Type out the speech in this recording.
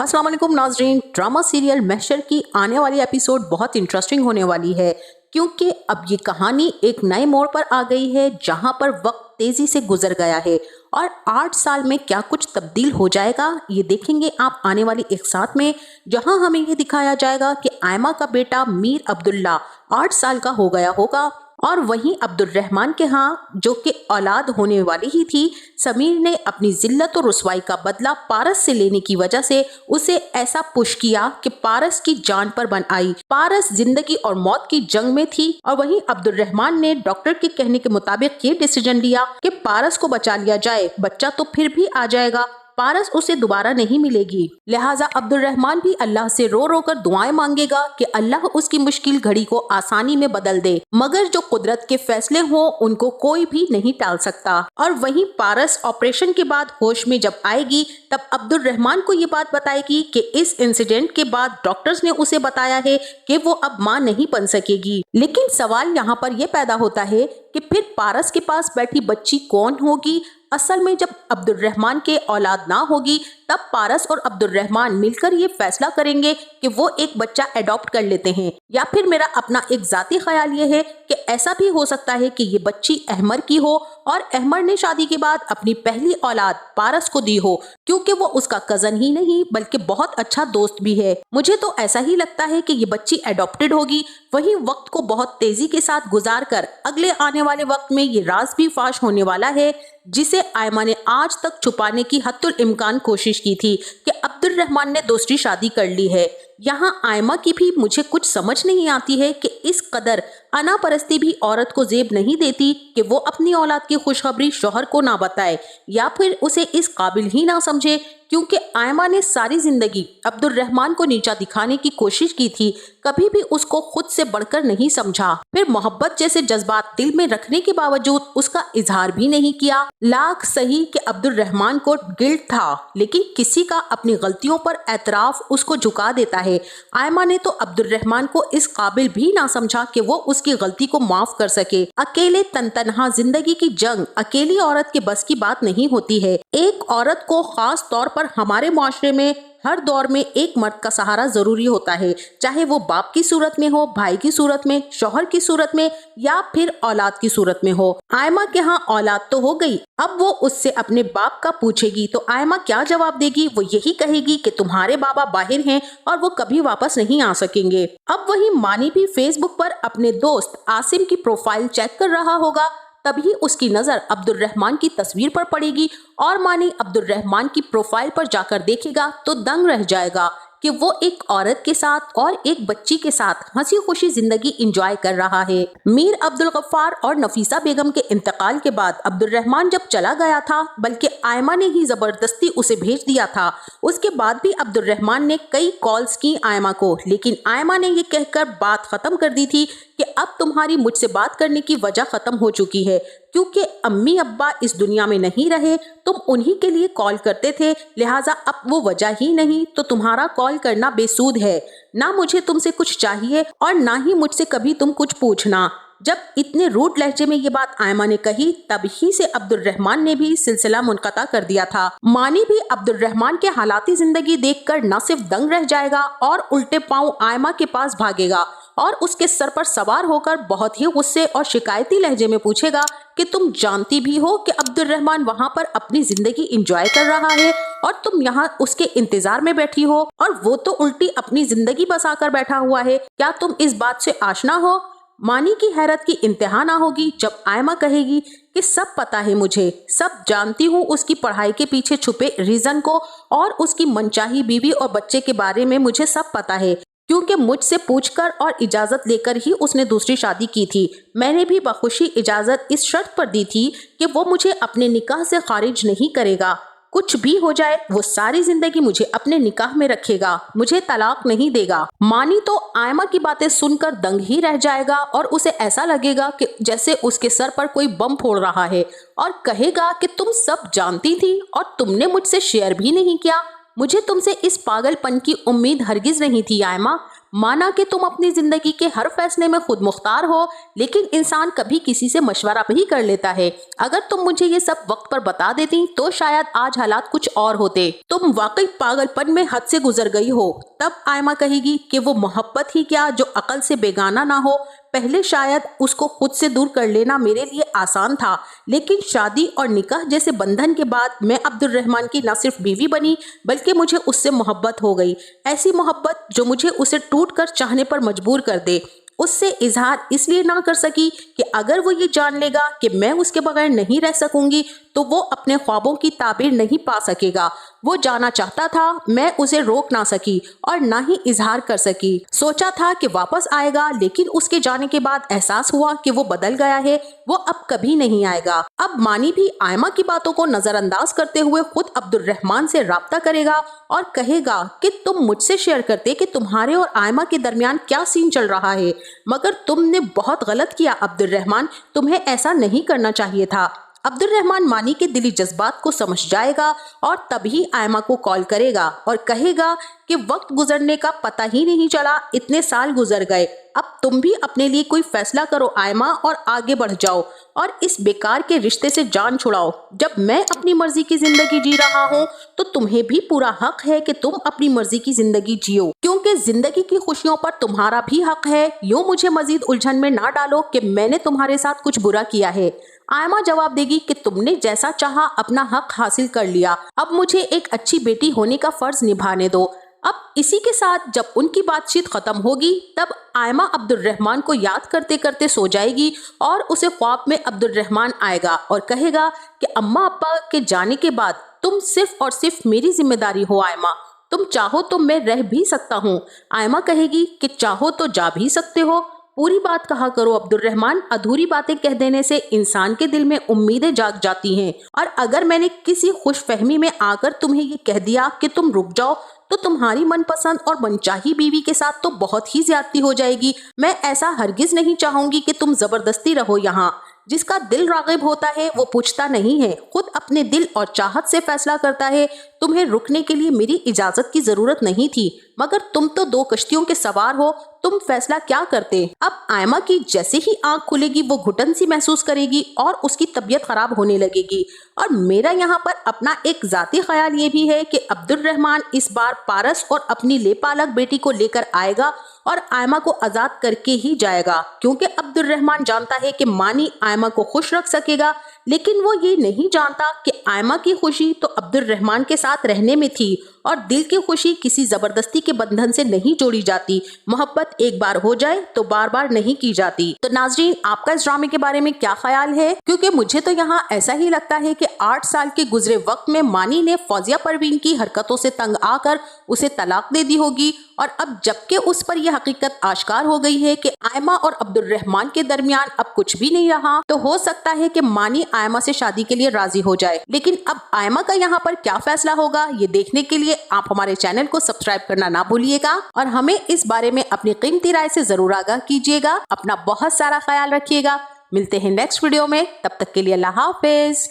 अस्सलाम वालेकुम नाजरीन। ड्रामा सीरियल महशर की आने वाली एपिसोड बहुत इंटरेस्टिंग होने वाली है, क्योंकि अब ये कहानी एक नए मोड़ पर आ गई है जहां पर वक्त तेजी से गुजर गया है और 8 साल में क्या कुछ तब्दील हो जाएगा ये देखेंगे आप आने वाली एक साथ में, जहां हमें ये दिखाया जाएगा कि आयमा का बेटा मीर अब्दुल्ला 8 साल का हो गया होगा और वहीं अब्दुल रहमान के यहाँ जो कि औलाद होने वाली ही थी, समीर ने अपनी जिल्लत और रुसवाई का बदला पारस से लेने की वजह से उसे ऐसा पुश किया कि पारस की जान पर बन आई। पारस जिंदगी और मौत की जंग में थी और वहीं अब्दुल रहमान ने डॉक्टर के कहने के मुताबिक ये डिसीजन लिया कि पारस को बचा लिया जाए, बच्चा तो फिर भी आ जाएगा, पारस उसे दोबारा नहीं मिलेगी। लिहाजा अब्दुल रहमान भी अल्लाह से रो रो कर दुआएं मांगेगा कि अल्लाह उसकी मुश्किल घड़ी को आसानी में बदल दे, मगर जो कुदरत के फैसले हों उनको कोई भी नहीं टाल सकता। और वहीं पारस ऑपरेशन के बाद होश में जब आएगी तब अब्दुल रहमान को ये बात बताएगी कि इस इंसिडेंट के बाद डॉक्टर्स ने उसे बताया है कि वो अब मां नहीं बन सकेगी। लेकिन सवाल यहाँ पर यह पैदा होता है कि फिर पारस के पास बैठी बच्ची कौन होगी। असल में जब अब्दुल रहमान के औलाद ना होगी तब पारस और अब्दुल रहमान मिलकर ये फैसला करेंगे कि वो एक बच्चा अडॉप्ट कर लेते हैं, या फिर मेरा अपना एक जाती ख्याल ये है कि ऐसा भी हो सकता है कि ये बच्ची अहमर की हो और अहमर ने शादी के बाद अपनी पहली औलाद पारस को दी हो, क्योंकि वो उसका कजन ही नहीं बल्कि बहुत अच्छा दोस्त भी है। मुझे तो ऐसा ही लगता है कि ये बच्ची अडॉप्टेड होगी। वहीं वक्त को बहुत तेजी के साथ गुजार कर अगले आने वाले वक्त में ये राज भी फाश होने वाला है जिसे आयमा ने आज तक छुपाने की हत्तुल इम्कान कोशिश की थी कि अब्दुल रहमान ने दूसरी शादी कर ली है। यहाँ आयमा की भी मुझे कुछ समझ नहीं आती है कि इस कदर अनापरस्ती भी औरत को जेब नहीं देती कि वो अपनी औलाद की खुशखबरी शौहर को ना बताए या फिर उसे इस काबिल ही ना समझे, क्योंकि आयमा ने सारी जिंदगी अब्दुल रहमान को नीचा दिखाने की कोशिश की थी, कभी भी उसको खुद से बढ़कर नहीं समझा। फिर मोहब्बत जैसे जज्बात दिल में रखने के बावजूद उसका इजहार भी नहीं किया। लाख सही कि अब्दुल रहमान को गिल्ट था, लेकिन किसी का अपनी गलतियों पर एतराफ उसको झुका देता है। आयमा ने तो अब्दुल रहमान को इस काबिल भी ना समझा कि वो उसकी गलती को माफ कर सके। अकेले तनहा जिंदगी की जंग अकेली औरत के बस की बात नहीं होती है। एक औरत को खास तौर पर हमारे मुआशरे में हर दौर में एक मर्द का सहारा जरूरी होता है, चाहे वो बाप की सूरत में हो, भाई की सूरत में, शौहर की सूरत में या फिर औलाद की सूरत में हो। आयमा के यहाँ औलाद तो हो गई, अब वो उससे अपने बाप का पूछेगी तो आयमा क्या जवाब देगी? वो यही कहेगी कि तुम्हारे बाबा बाहर हैं और वो कभी वापस नहीं आ सकेंगे। अब वही मानी भी फेसबुक पर अपने दोस्त आसिम की प्रोफाइल चेक कर रहा होगा, तभी उसकी नजर अब्दुल रहमान की तस्वीर पर पड़ेगी और मानी अब्दुल रहमान की प्रोफाइल पर जाकर देखेगा तो दंग रह जाएगा कि वो एक औरत के साथ और एक बच्ची के साथ हंसी खुशी जिंदगी एंजॉय कर रहा है। मीर अब्दुल गफ्फार और नफीसा बेगम के इंतकाल के बाद अब्दुल रहमान जब चला गया था, बल्कि आयमा ने ही जबरदस्ती उसे भेज दिया था, उसके बाद भी अब्दुल रहमान ने कई कॉल्स की आयमा को, लेकिन आयमा ने ये कहकर बात खत्म कर दी थी कि अब तुम्हारी मुझसे बात करने की वजह खत्म हो चुकी है, क्योंकि अम्मी अब्बा इस दुनिया में नहीं रहे, तुम उन्हीं के लिए कॉल करते थे, लिहाजा अब वो वजह ही नहीं तो तुम्हारा कॉल करना बेसूद है। ना मुझे तुमसे कुछ चाहिए और ना ही मुझसे कभी तुम कुछ पूछना। जब इतने रूड लहजे में ये बात आयमा ने कही, तभी से अब्दुल रहमान ने भी सिलसिला मुनक़ता कर दिया था। मानी भी अब्दुल रहमान के हालाती जिंदगी देखकर न सिर्फ दंग रह जाएगा और उल्टे पांव आयमा के पास भागेगा और उसके सर पर सवार होकर बहुत ही गुस्से और शिकायती लहजे में पूछेगा कि तुम जानती भी हो कि अब्दुल रहमान वहाँ पर अपनी जिंदगी एंजॉय कर रहा है और तुम यहाँ उसके इंतजार में बैठी हो और वो तो उल्टी अपनी जिंदगी बसाकर बैठा हुआ है, क्या तुम इस बात से आशना हो? मानी की हैरत की इंतहा ना होगी जब आयमा कहेगी कि सब पता है मुझे, सब जानती हूँ उसकी पढ़ाई के पीछे छुपे रीजन को और उसकी मनचाही बीवी और बच्चे के बारे में मुझे सब पता है, क्योंकि मुझसे पूछकर और इजाजत लेकर ही उसने दूसरी शादी की थी। मैंने भी बखुशी इजाजत इस शर्त पर दी थी कि वो मुझे अपने निकाह से खारिज नहीं करेगा, कुछ भी हो जाए वो सारी जिंदगी मुझे अपने निकाह में रखेगा, मुझे तलाक नहीं देगा। मानी तो आयमा की बातें सुनकर दंग ही रह जाएगा और उसे ऐसा लगेगा कि जैसे उसके सर पर कोई बम फोड़ रहा है और कहेगा कि तुम सब जानती थी और तुमने मुझसे शेयर भी नहीं किया। मुझे तुमसे इस पागलपन की उम्मीद हरगिज नहीं थी आयमा। माना कि तुम अपनी जिंदगी के हर फैसले में खुद मुख्तार हो, लेकिन इंसान कभी किसी से मशवरा भी कर लेता है। अगर तुम मुझे ये सब वक्त पर बता देती तो शायद आज हालात कुछ और होते। तुम वाकई पागलपन में हद से गुजर गई हो। तब आयमा कहेगी कि वो मोहब्बत ही क्या जो अकल से बेगाना ना हो। पहले शायद उसको खुद से दूर कर लेना मेरे लिए आसान था, लेकिन शादी और निकाह जैसे बंधन के बाद मैं अब्दुल रहमान की न सिर्फ बीवी बनी बल्कि मुझे उससे मोहब्बत हो गई। ऐसी मोहब्बत जो मुझे उसे टूट कर चाहने पर मजबूर कर दे। उससे इजहार इसलिए ना कर सकी कि अगर वो ये जान लेगा कि मैं उसके बगैर नहीं रह सकूंगी तो वो अपने ख्वाबों की ताबीर नहीं पा सकेगा। वो जाना चाहता था, मैं उसे रोक ना सकी और ना ही इजहार कर सकी। सोचा था कि वापस आएगा, लेकिन उसके जाने के बाद एहसास हुआ कि वो बदल गया है, वो अब कभी नहीं आएगा। अब मानी भी आयमा की बातों को नजरअंदाज करते हुए खुद अब्दुल रहमान से राब्ता करेगा और कहेगा कि तुम मुझसे शेयर करते कि तुम्हारे और आयमा के दरमियान क्या सीन चल रहा है, मगर तुमने बहुत गलत किया अब्दुल रहमान, तुम्हें ऐसा नहीं करना चाहिए था। अब्दुल रहमान मानी के दिली जज्बात को समझ जाएगा और तभी आयमा को कॉल करेगा और कहेगा कि वक्त गुजरने का पता ही नहीं चला, इतने साल गुजर गए, अब तुम भी अपने लिए कोई फैसला करो आयमा और आगे बढ़ जाओ और इस बेकार के रिश्ते से जान छुड़ाओ। जब मैं अपनी मर्जी की जिंदगी जी रहा हूँ तो तुम्हें भी पूरा हक है कि तुम अपनी मर्जी की जिंदगी जियो, क्योंकि जिंदगी की खुशियों पर तुम्हारा भी हक है। यूं मुझे मजीद उलझन में ना डालो कि मैंने तुम्हारे साथ कुछ बुरा किया है। आयमा जवाब देगी कि तुमने जैसा चाहा अपना हक हासिल कर लिया, अब मुझे एक अच्छी बेटी होने का फर्ज निभाने दो। अब इसी के साथ जब उनकी बातचीत खत्म होगी तब आयमा अब्दुल रहमान को याद करते करते सो जाएगी और उसे ख्वाब में अब्दुल रहमान आएगा और कहेगा कि अम्मा अब्बा के जाने के बाद तुम सिर्फ और सिर्फ मेरी जिम्मेदारी हो आयमा, तुम चाहो तो मैं रह भी सकता हूँ। आयमा कहेगी कि चाहो तो जा भी सकते हो, पूरी बात कहा करो अब्दुल रहमान, अधूरी बातें कह देने से इंसान के दिल में उम्मीदें जाग जाती हैं, और अगर मैंने किसी खुशफहमी में आकर तुम्हें ये कह दिया कि तुम रुक जाओ तो तुम्हारी मनपसंद और मनचाही बीवी के साथ तो बहुत ही ज्यादती हो जाएगी। मैं ऐसा हरगिज नहीं चाहूंगी कि तुम जबरदस्ती रहो यहाँ। जिसका दिल रागिब होता है वो पूछता नहीं है, खुद अपने दिल और चाहत से फैसला करता है। तुम्हें रुकने के लिए मेरी इजाजत की जरूरत नहीं थी, मगर तुम तो दो कश्तियों के सवार हो, तुम फैसला क्या करते। अब आयमा की जैसे ही आंख खुलेगी वो घुटन सी महसूस करेगी और उसकी तबीयत खराब होने लगेगी। और मेरा यहाँ पर अपना एक जाती ख्याल ये भी है कि अब्दुल रहमान इस बार पारस और अपनी लेपालक बेटी को लेकर आएगा और आयमा को आजाद करके ही जाएगा, क्योंकि अब्दुल रहमान जानता है कि मानी आयमा को खुश रख सकेगा, लेकिन वो ये नहीं जानता कि आयमा की खुशी तो अब्दुल रहमान के साथ रहने में थी और दिल की खुशी किसी जबरदस्ती के बंधन से नहीं जोड़ी जाती। मोहब्बत एक बार हो जाए तो बार बार नहीं की जाती। तो नाजरीन, आपका इस ड्रामे के बारे में क्या ख्याल है? क्योंकि मुझे तो यहाँ ऐसा ही लगता है कि 8 साल के गुजरे वक्त में मानी ने फौजिया परवीन की हरकतों से तंग आकर उसे तलाक दे दी होगी, और अब जबकि उस पर यह हकीकत आश्कार हो गई है कि आयमा और अब्दुल रहमान के दरमियान अब कुछ भी नहीं रहा, तो हो सकता है कि मानी आयमा से शादी के लिए राजी हो जाए। लेकिन अब आयमा का यहाँ पर क्या फैसला होगा ये देखने के लिए आप हमारे चैनल को सब्सक्राइब करना ना भूलिएगा और हमें इस बारे में अपनी कीमती राय से जरूर आगाह कीजिएगा। अपना बहुत सारा ख्याल रखिएगा। मिलते हैं नेक्स्ट वीडियो में, तब तक के लिए अल्लाह हाफिज।